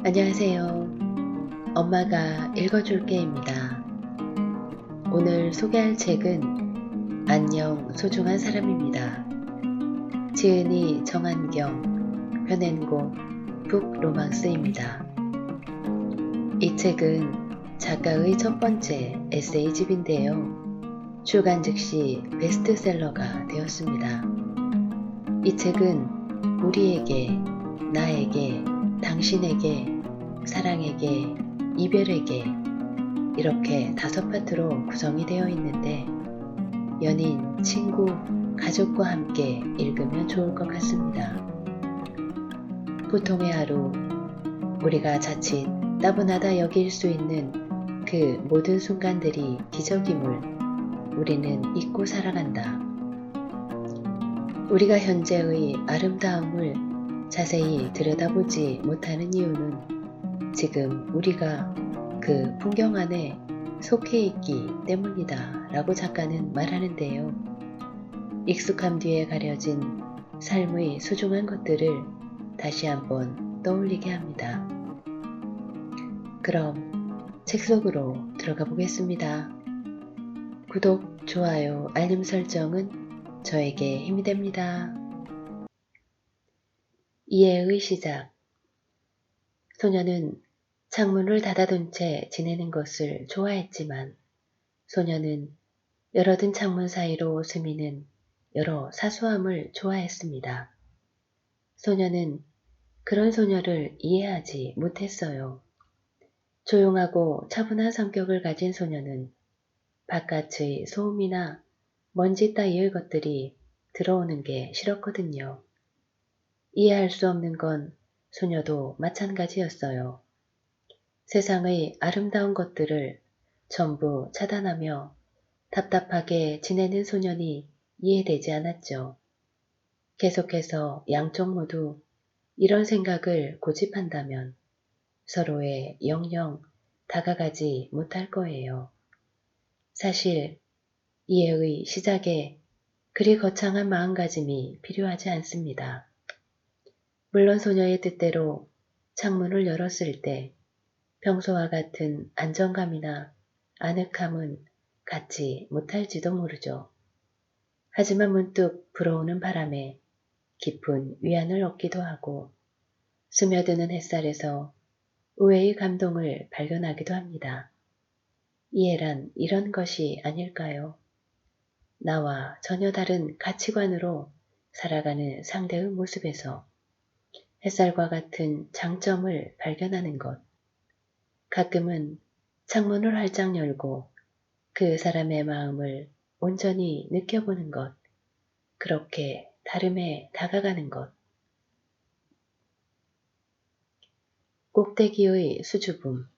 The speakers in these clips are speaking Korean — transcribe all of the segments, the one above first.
안녕하세요. 엄마가 읽어줄게입니다. 오늘 소개할 책은 안녕 소중한 사람입니다. 지은이 정한경, 변앤고, 북로망스입니다. 이 책은 작가의 첫 번째 에세이집인데요. 출간 즉시 베스트셀러가 되었습니다. 이 책은 우리에게, 나에게, 당신에게, 사랑에게, 이별에게 이렇게 5파트로 구성이 되어 있는데 연인, 친구, 가족과 함께 읽으면 좋을 것 같습니다. 보통의 하루, 우리가 자칫 따분하다 여길 수 있는 그 모든 순간들이 기적임을 우리는 잊고 살아간다. 우리가 현재의 아름다움을 자세히 들여다보지 못하는 이유는 지금 우리가 그 풍경 안에 속해 있기 때문이다 라고 작가는 말하는데요. 익숙함 뒤에 가려진 삶의 소중한 것들을 다시 한번 떠올리게 합니다. 그럼 책 속으로 들어가 보겠습니다. 구독, 좋아요, 알림 설정은 저에게 힘이 됩니다. 이해의 시작. 소녀는 창문을 닫아둔 채 지내는 것을 좋아했지만 소녀는 열어둔 창문 사이로 스미는 여러 사소함을 좋아했습니다. 소녀는 그런 소녀를 이해하지 못했어요. 조용하고 차분한 성격을 가진 소녀는 바깥의 소음이나 먼지 따위의 것들이 들어오는 게 싫었거든요. 이해할 수 없는 건 소녀도 마찬가지였어요. 세상의 아름다운 것들을 전부 차단하며 답답하게 지내는 소년이 이해되지 않았죠. 계속해서 양쪽 모두 이런 생각을 고집한다면 서로에 영영 다가가지 못할 거예요. 사실 이해의 시작에 그리 거창한 마음가짐이 필요하지 않습니다. 물론 소녀의 뜻대로 창문을 열었을 때 평소와 같은 안정감이나 아늑함은 갖지 못할지도 모르죠. 하지만 문득 불어오는 바람에 깊은 위안을 얻기도 하고 스며드는 햇살에서 의외의 감동을 발견하기도 합니다. 이해란 이런 것이 아닐까요? 나와 전혀 다른 가치관으로 살아가는 상대의 모습에서 햇살과 같은 장점을 발견하는 것. 가끔은 창문을 활짝 열고 그 사람의 마음을 온전히 느껴보는 것. 그렇게 다름에 다가가는 것. 꼭대기의 수줍음.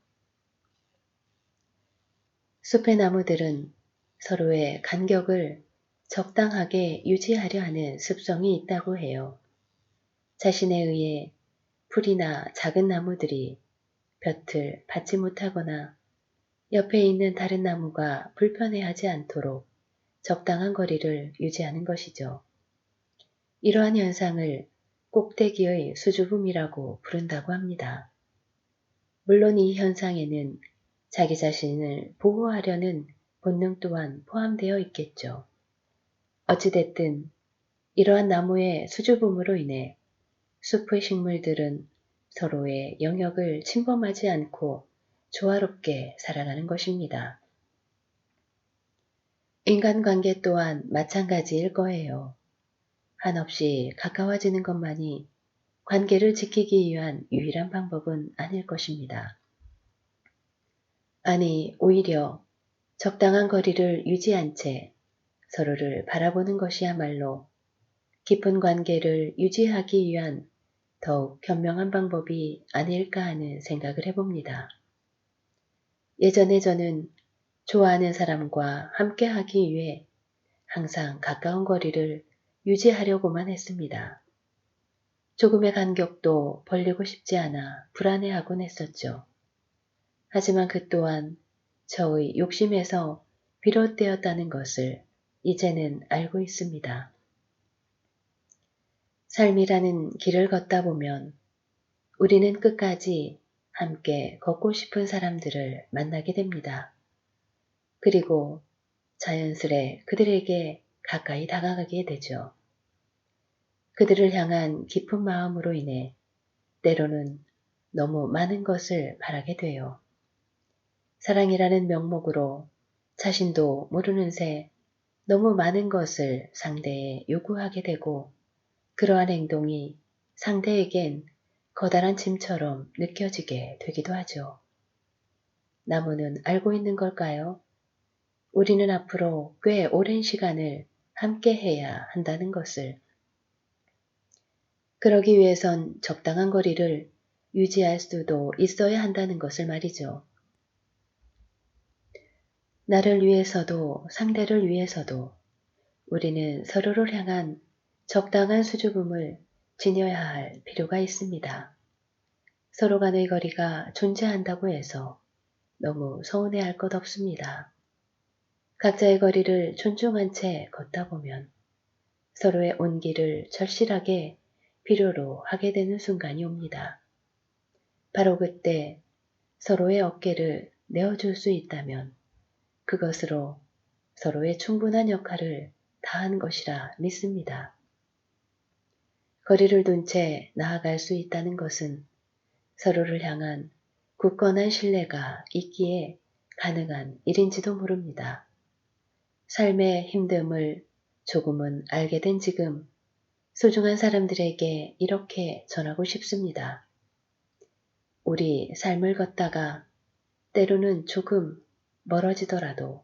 숲의 나무들은 서로의 간격을 적당하게 유지하려 하는 습성이 있다고 해요. 자신에 의해 풀이나 작은 나무들이 볕을 받지 못하거나 옆에 있는 다른 나무가 불편해하지 않도록 적당한 거리를 유지하는 것이죠. 이러한 현상을 꼭대기의 수줍음이라고 부른다고 합니다. 물론 이 현상에는 자기 자신을 보호하려는 본능 또한 포함되어 있겠죠. 어찌됐든 이러한 나무의 수줍음으로 인해 숲의 식물들은 서로의 영역을 침범하지 않고 조화롭게 살아가는 것입니다. 인간관계 또한 마찬가지일 거예요. 한없이 가까워지는 것만이 관계를 지키기 위한 유일한 방법은 아닐 것입니다. 아니, 오히려 적당한 거리를 유지한 채 서로를 바라보는 것이야말로 깊은 관계를 유지하기 위한 더욱 현명한 방법이 아닐까 하는 생각을 해봅니다. 예전에 저는 좋아하는 사람과 함께 하기 위해 항상 가까운 거리를 유지하려고만 했습니다. 조금의 간격도 벌리고 싶지 않아 불안해하곤 했었죠. 하지만 그 또한 저의 욕심에서 비롯되었다는 것을 이제는 알고 있습니다. 삶이라는 길을 걷다 보면 우리는 끝까지 함께 걷고 싶은 사람들을 만나게 됩니다. 그리고 자연스레 그들에게 가까이 다가가게 되죠. 그들을 향한 깊은 마음으로 인해 때로는 너무 많은 것을 바라게 돼요. 사랑이라는 명목으로 자신도 모르는 새 너무 많은 것을 상대에 요구하게 되고 그러한 행동이 상대에겐 커다란 짐처럼 느껴지게 되기도 하죠. 나무는 알고 있는 걸까요? 우리는 앞으로 꽤 오랜 시간을 함께 해야 한다는 것을. 그러기 위해선 적당한 거리를 유지할 수도 있어야 한다는 것을 말이죠. 나를 위해서도 상대를 위해서도 우리는 서로를 향한 적당한 수줍음을 지녀야 할 필요가 있습니다. 서로 간의 거리가 존재한다고 해서 너무 서운해할 것 없습니다. 각자의 거리를 존중한 채 걷다 보면 서로의 온기를 절실하게 필요로 하게 되는 순간이 옵니다. 바로 그때 서로의 어깨를 내어줄 수 있다면 그것으로 서로의 충분한 역할을 다한 것이라 믿습니다. 거리를 둔 채 나아갈 수 있다는 것은 서로를 향한 굳건한 신뢰가 있기에 가능한 일인지도 모릅니다. 삶의 힘듦을 조금은 알게 된 지금 소중한 사람들에게 이렇게 전하고 싶습니다. 우리 삶을 걷다가 때로는 조금 멀어지더라도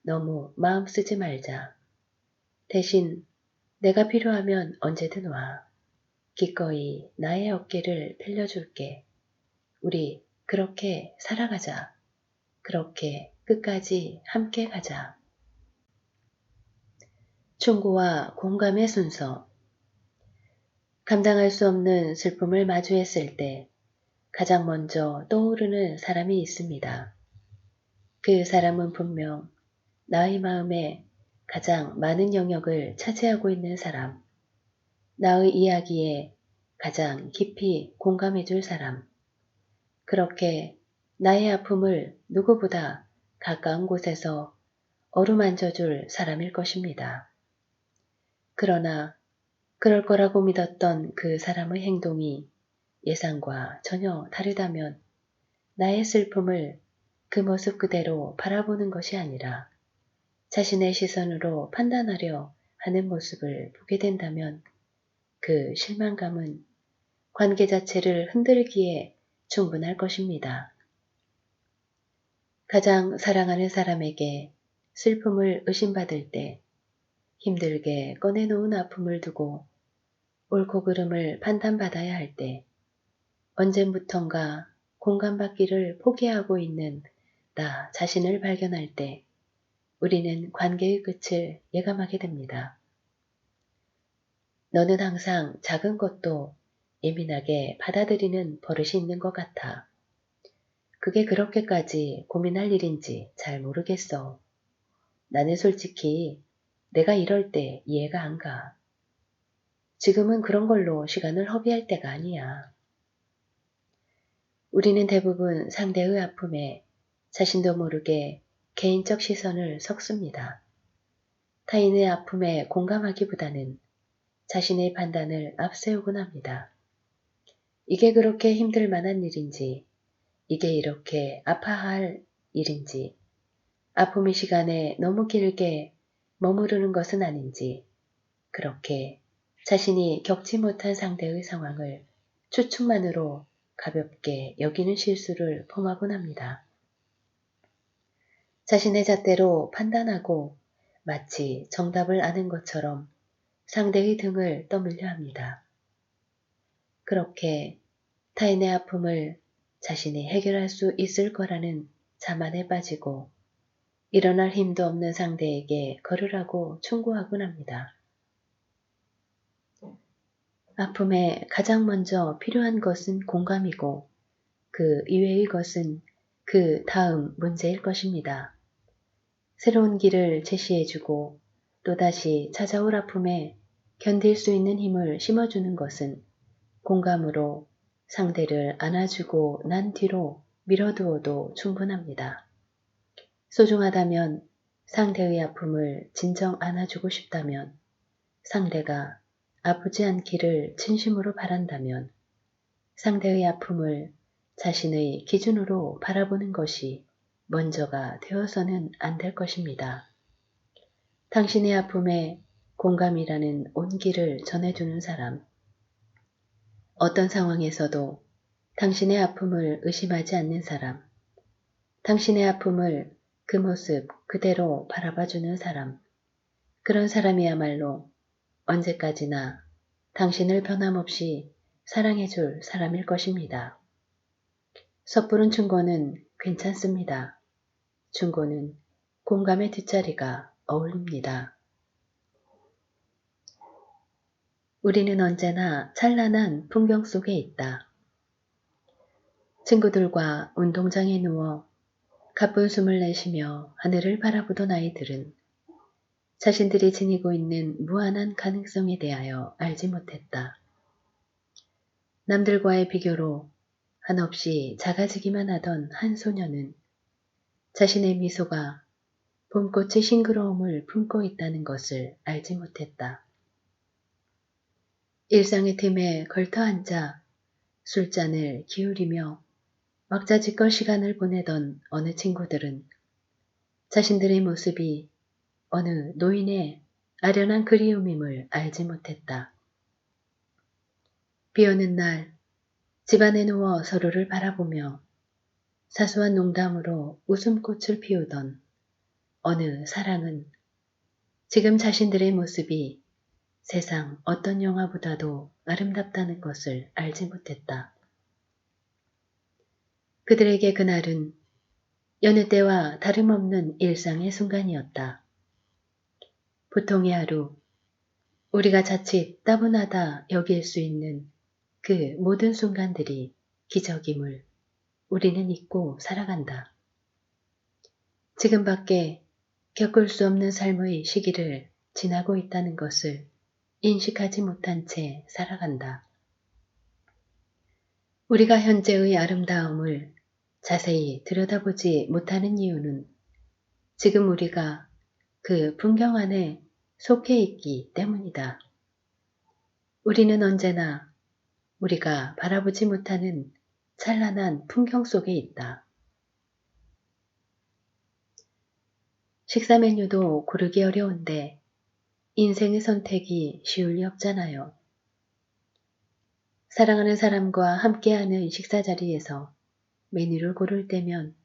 너무 마음 쓰지 말자. 대신 내가 필요하면 언제든 와. 기꺼이 나의 어깨를 빌려줄게. 우리 그렇게 살아가자. 그렇게 끝까지 함께 가자. 충고와 공감의 순서. 감당할 수 없는 슬픔을 마주했을 때 가장 먼저 떠오르는 사람이 있습니다. 그 사람은 분명 나의 마음에 가장 많은 영역을 차지하고 있는 사람, 나의 이야기에 가장 깊이 공감해 줄 사람, 그렇게 나의 아픔을 누구보다 가까운 곳에서 어루만져 줄 사람일 것입니다. 그러나 그럴 거라고 믿었던 그 사람의 행동이 예상과 전혀 다르다면 나의 슬픔을 그 모습 그대로 바라보는 것이 아니라 자신의 시선으로 판단하려 하는 모습을 보게 된다면 그 실망감은 관계 자체를 흔들기에 충분할 것입니다. 가장 사랑하는 사람에게 슬픔을 의심받을 때 힘들게 꺼내놓은 아픔을 두고 옳고 그름을 판단받아야 할 때 언젠부턴가 공감받기를 포기하고 있는 나 자신을 발견할 때 우리는 관계의 끝을 예감하게 됩니다. 너는 항상 작은 것도 예민하게 받아들이는 버릇이 있는 것 같아. 그게 그렇게까지 고민할 일인지 잘 모르겠어. 나는 솔직히 내가 이럴 때 이해가 안 가. 지금은 그런 걸로 시간을 허비할 때가 아니야. 우리는 대부분 상대의 아픔에 자신도 모르게 개인적 시선을 섞습니다. 타인의 아픔에 공감하기보다는 자신의 판단을 앞세우곤 합니다. 이게 그렇게 힘들 만한 일인지, 이게 이렇게 아파할 일인지, 아픔의 시간에 너무 길게 머무르는 것은 아닌지, 그렇게 자신이 겪지 못한 상대의 상황을 추측만으로 가볍게 여기는 실수를 범하곤 합니다. 자신의 잣대로 판단하고 마치 정답을 아는 것처럼 상대의 등을 떠밀려 합니다. 그렇게 타인의 아픔을 자신이 해결할 수 있을 거라는 자만에 빠지고 일어날 힘도 없는 상대에게 걸으라고 충고하곤 합니다. 아픔에 가장 먼저 필요한 것은 공감이고 그 이외의 것은 그 다음 문제일 것입니다. 새로운 길을 제시해주고 또다시 찾아올 아픔에 견딜 수 있는 힘을 심어주는 것은 공감으로 상대를 안아주고 난 뒤로 밀어두어도 충분합니다. 소중하다면, 상대의 아픔을 진정 안아주고 싶다면, 상대가 아프지 않기를 진심으로 바란다면, 상대의 아픔을 자신의 기준으로 바라보는 것이 먼저가 되어서는 안 될 것입니다. 당신의 아픔에 공감이라는 온기를 전해주는 사람, 어떤 상황에서도 당신의 아픔을 의심하지 않는 사람, 당신의 아픔을 그 모습 그대로 바라봐주는 사람, 그런 사람이야말로 언제까지나 당신을 변함없이 사랑해줄 사람일 것입니다. 섣부른 충고는 괜찮습니다. 충고는 공감의 뒷자리가 어울립니다. 우리는 언제나 찬란한 풍경 속에 있다. 친구들과 운동장에 누워 가쁜 숨을 내쉬며 하늘을 바라보던 아이들은 자신들이 지니고 있는 무한한 가능성에 대하여 알지 못했다. 남들과의 비교로 한없이 작아지기만 하던 한 소녀는 자신의 미소가 봄꽃의 싱그러움을 품고 있다는 것을 알지 못했다. 일상의 틈에 걸터앉아 술잔을 기울이며 왁자지껄 시간을 보내던 어느 친구들은 자신들의 모습이 어느 노인의 아련한 그리움임을 알지 못했다. 비오는 날 집안에 누워 서로를 바라보며 사소한 농담으로 웃음꽃을 피우던 어느 사랑은 지금 자신들의 모습이 세상 어떤 영화보다도 아름답다는 것을 알지 못했다. 그들에게 그날은 여느 때와 다름없는 일상의 순간이었다. 보통의 하루, 우리가 자칫 따분하다 여길 수 있는 그 모든 순간들이 기적임을 우리는 잊고 살아간다. 지금밖에 겪을 수 없는 삶의 시기를 지나고 있다는 것을 인식하지 못한 채 살아간다. 우리가 현재의 아름다움을 자세히 들여다보지 못하는 이유는 지금 우리가 그 풍경 안에 속해 있기 때문이다. 우리는 언제나 우리가 바라보지 못하는 찬란한 풍경 속에 있다. 식사 메뉴도 고르기 어려운데 인생의 선택이 쉬울 리 없잖아요. 사랑하는 사람과 함께하는 식사 자리에서 메뉴를 고를 때면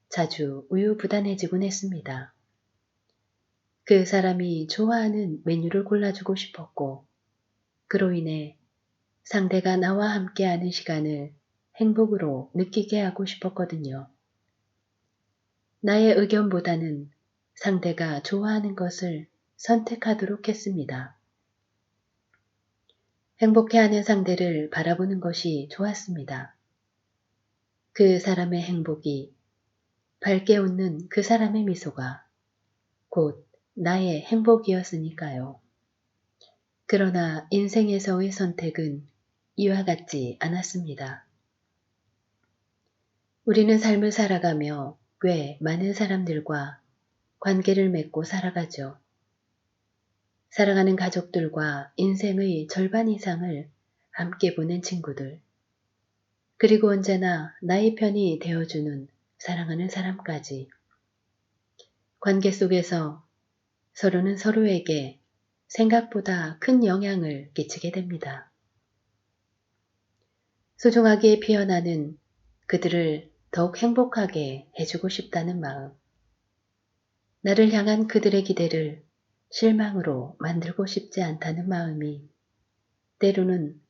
자주 우유부단해지곤 했습니다. 그 사람이 좋아하는 메뉴를 골라주고 싶었고, 그로 인해 상대가 나와 함께하는 시간을 행복으로 느끼게 하고 싶었거든요. 나의 의견보다는 상대가 좋아하는 것을 선택하도록 했습니다. 행복해하는 상대를 바라보는 것이 좋았습니다. 그 사람의 행복이, 밝게 웃는 그 사람의 미소가 곧 나의 행복이었으니까요. 그러나 인생에서의 선택은 이와 같지 않았습니다. 우리는 삶을 살아가며 꽤 많은 사람들과 관계를 맺고 살아가죠. 사랑하는 가족들과 인생의 절반 이상을 함께 보낸 친구들, 그리고 언제나 나의 편이 되어주는 사랑하는 사람까지. 관계 속에서 서로는 서로에게 생각보다 큰 영향을 끼치게 됩니다. 소중하게 피어나는 그들을 더욱 행복하게 해주고 싶다는 마음, 나를 향한 그들의 기대를 실망으로 만들고 싶지 않다는 마음이 때로는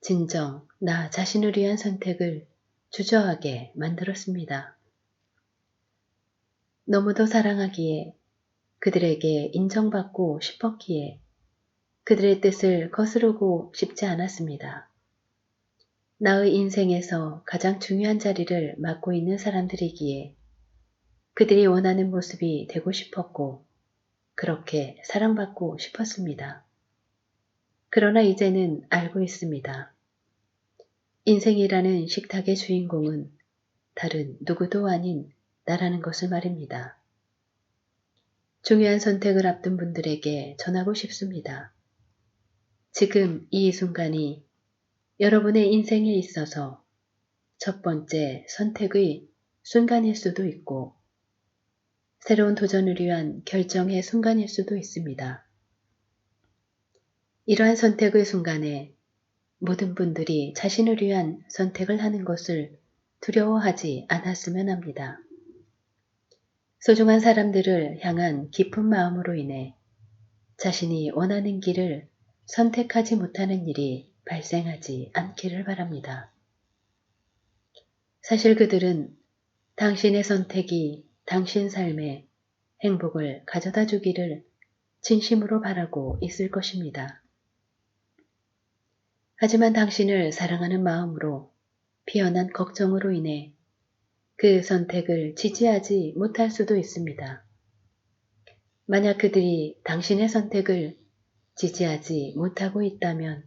진정 나 자신을 위한 선택을 주저하게 만들었습니다. 너무도 사랑하기에, 그들에게 인정받고 싶었기에 그들의 뜻을 거스르고 싶지 않았습니다. 나의 인생에서 가장 중요한 자리를 맡고 있는 사람들이기에 그들이 원하는 모습이 되고 싶었고 그렇게 사랑받고 싶었습니다. 그러나 이제는 알고 있습니다. 인생이라는 식탁의 주인공은 다른 누구도 아닌 나라는 것을 말입니다. 중요한 선택을 앞둔 분들에게 전하고 싶습니다. 지금 이 순간이 여러분의 인생에 있어서 첫 번째 선택의 순간일 수도 있고 새로운 도전을 위한 결정의 순간일 수도 있습니다. 이러한 선택의 순간에 모든 분들이 자신을 위한 선택을 하는 것을 두려워하지 않았으면 합니다. 소중한 사람들을 향한 깊은 마음으로 인해 자신이 원하는 길을 선택하지 못하는 일이 발생하지 않기를 바랍니다. 사실 그들은 당신의 선택이 당신 삶에 행복을 가져다 주기를 진심으로 바라고 있을 것입니다. 하지만 당신을 사랑하는 마음으로 피어난 걱정으로 인해 그 선택을 지지하지 못할 수도 있습니다. 만약 그들이 당신의 선택을 지지하지 못하고 있다면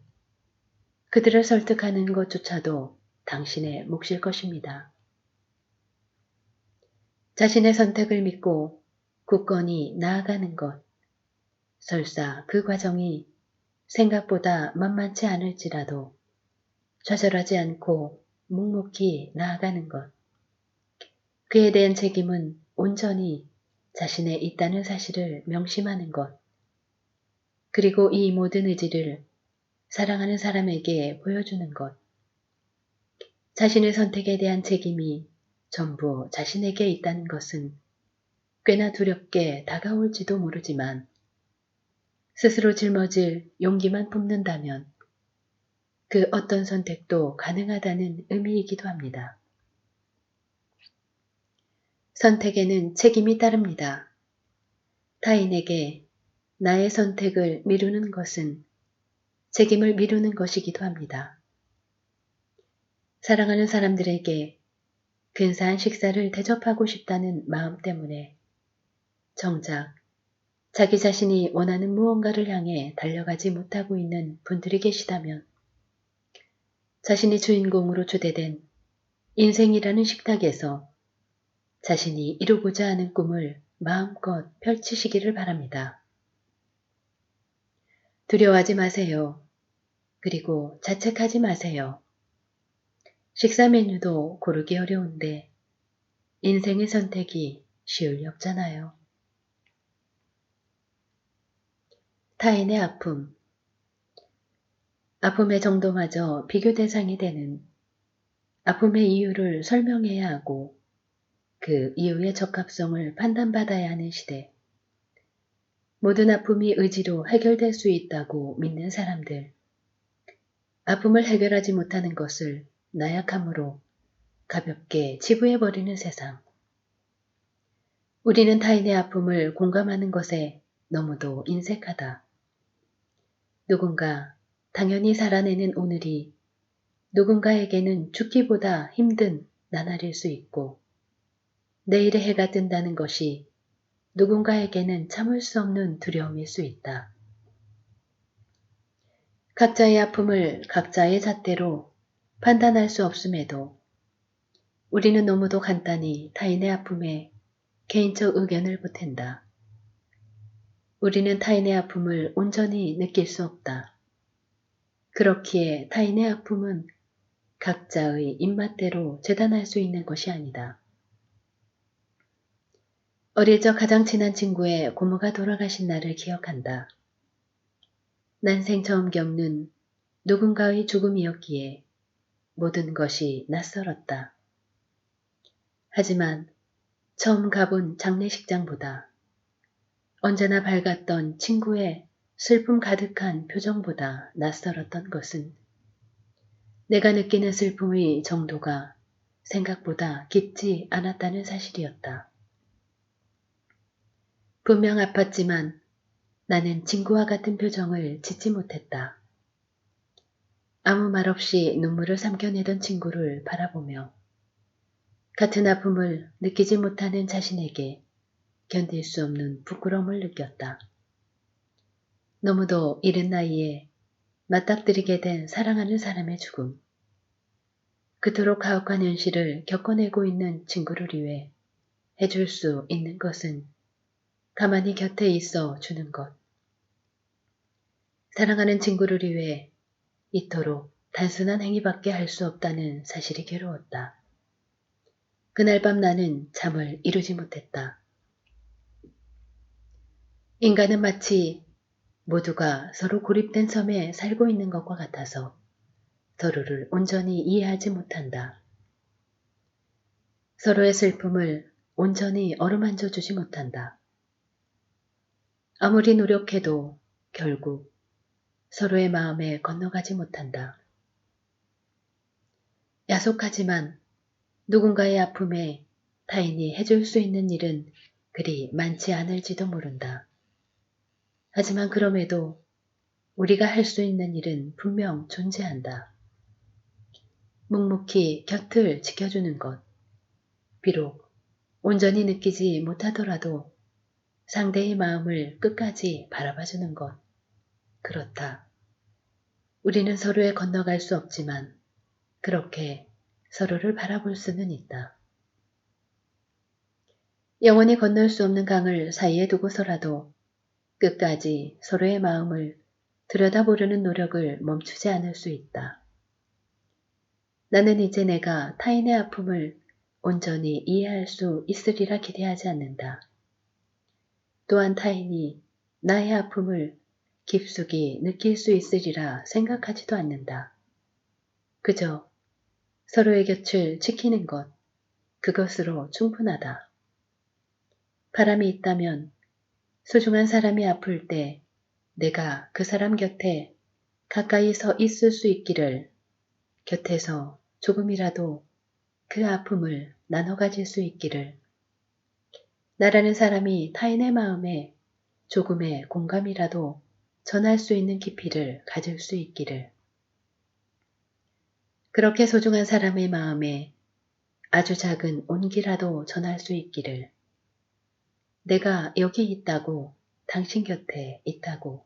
그들을 설득하는 것조차도 당신의 몫일 것입니다. 자신의 선택을 믿고 굳건히 나아가는 것, 설사 그 과정이 생각보다 만만치 않을지라도 좌절하지 않고 묵묵히 나아가는 것, 그에 대한 책임은 온전히 자신에 있다는 사실을 명심하는 것, 그리고 이 모든 의지를 사랑하는 사람에게 보여주는 것, 자신의 선택에 대한 책임이 전부 자신에게 있다는 것은 꽤나 두렵게 다가올지도 모르지만 스스로 짊어질 용기만 품는다면 그 어떤 선택도 가능하다는 의미이기도 합니다. 선택에는 책임이 따릅니다. 타인에게 나의 선택을 미루는 것은 책임을 미루는 것이기도 합니다. 사랑하는 사람들에게 근사한 식사를 대접하고 싶다는 마음 때문에 정작 자기 자신이 원하는 무언가를 향해 달려가지 못하고 있는 분들이 계시다면 자신이 주인공으로 초대된 인생이라는 식탁에서 자신이 이루고자 하는 꿈을 마음껏 펼치시기를 바랍니다. 두려워하지 마세요. 그리고 자책하지 마세요. 식사 메뉴도 고르기 어려운데 인생의 선택이 쉬울 리 없잖아요. 타인의 아픔. 아픔의 정도마저 비교 대상이 되는 아픔의 이유를 설명해야 하고 그 이유의 적합성을 판단받아야 하는 시대. 모든 아픔이 의지로 해결될 수 있다고 믿는 사람들. 아픔을 해결하지 못하는 것을 나약함으로 가볍게 치부해버리는 세상. 우리는 타인의 아픔을 공감하는 것에 너무도 인색하다. 누군가 당연히 살아내는 오늘이 누군가에게는 죽기보다 힘든 나날일 수 있고 내일의 해가 뜬다는 것이 누군가에게는 참을 수 없는 두려움일 수 있다. 각자의 아픔을 각자의 잣대로 판단할 수 없음에도 우리는 너무도 간단히 타인의 아픔에 개인적 의견을 보탠다. 우리는 타인의 아픔을 온전히 느낄 수 없다. 그렇기에 타인의 아픔은 각자의 입맛대로 재단할 수 있는 것이 아니다. 어릴 적 가장 친한 친구의 고모가 돌아가신 날을 기억한다. 난생 처음 겪는 누군가의 죽음이었기에 모든 것이 낯설었다. 하지만 처음 가본 장례식장보다 언제나 밝았던 친구의 슬픔 가득한 표정보다 낯설었던 것은 내가 느끼는 슬픔의 정도가 생각보다 깊지 않았다는 사실이었다. 분명 아팠지만 나는 친구와 같은 표정을 짓지 못했다. 아무 말 없이 눈물을 삼켜내던 친구를 바라보며 같은 아픔을 느끼지 못하는 자신에게 견딜 수 없는 부끄러움을 느꼈다. 너무도 이른 나이에 맞닥뜨리게 된 사랑하는 사람의 죽음. 그토록 가혹한 현실을 겪어내고 있는 친구를 위해 해줄 수 있는 것은 가만히 곁에 있어 주는 것. 사랑하는 친구를 위해 이토록 단순한 행위밖에 할 수 없다는 사실이 괴로웠다. 그날 밤 나는 잠을 이루지 못했다. 인간은 마치 모두가 서로 고립된 섬에 살고 있는 것과 같아서 서로를 온전히 이해하지 못한다. 서로의 슬픔을 온전히 어루만져 주지 못한다. 아무리 노력해도 결국 서로의 마음에 건너가지 못한다. 야속하지만 누군가의 아픔에 타인이 해줄 수 있는 일은 그리 많지 않을지도 모른다. 하지만 그럼에도 우리가 할 수 있는 일은 분명 존재한다. 묵묵히 곁을 지켜주는 것. 비록 온전히 느끼지 못하더라도 상대의 마음을 끝까지 바라봐주는 것. 그렇다. 우리는 서로에 건너갈 수 없지만 그렇게 서로를 바라볼 수는 있다. 영원히 건널 수 없는 강을 사이에 두고서라도 끝까지 서로의 마음을 들여다보려는 노력을 멈추지 않을 수 있다. 나는 이제 내가 타인의 아픔을 온전히 이해할 수 있으리라 기대하지 않는다. 또한 타인이 나의 아픔을 깊숙이 느낄 수 있으리라 생각하지도 않는다. 그저 서로의 곁을 지키는 것, 그것으로 충분하다. 바람이 있다면 소중한 사람이 아플 때 내가 그 사람 곁에 가까이 서 있을 수 있기를, 곁에서 조금이라도 그 아픔을 나눠 가질 수 있기를, 나라는 사람이 타인의 마음에 조금의 공감이라도 전할 수 있는 깊이를 가질 수 있기를, 그렇게 소중한 사람의 마음에 아주 작은 온기라도 전할 수 있기를, 내가 여기 있다고, 당신 곁에 있다고,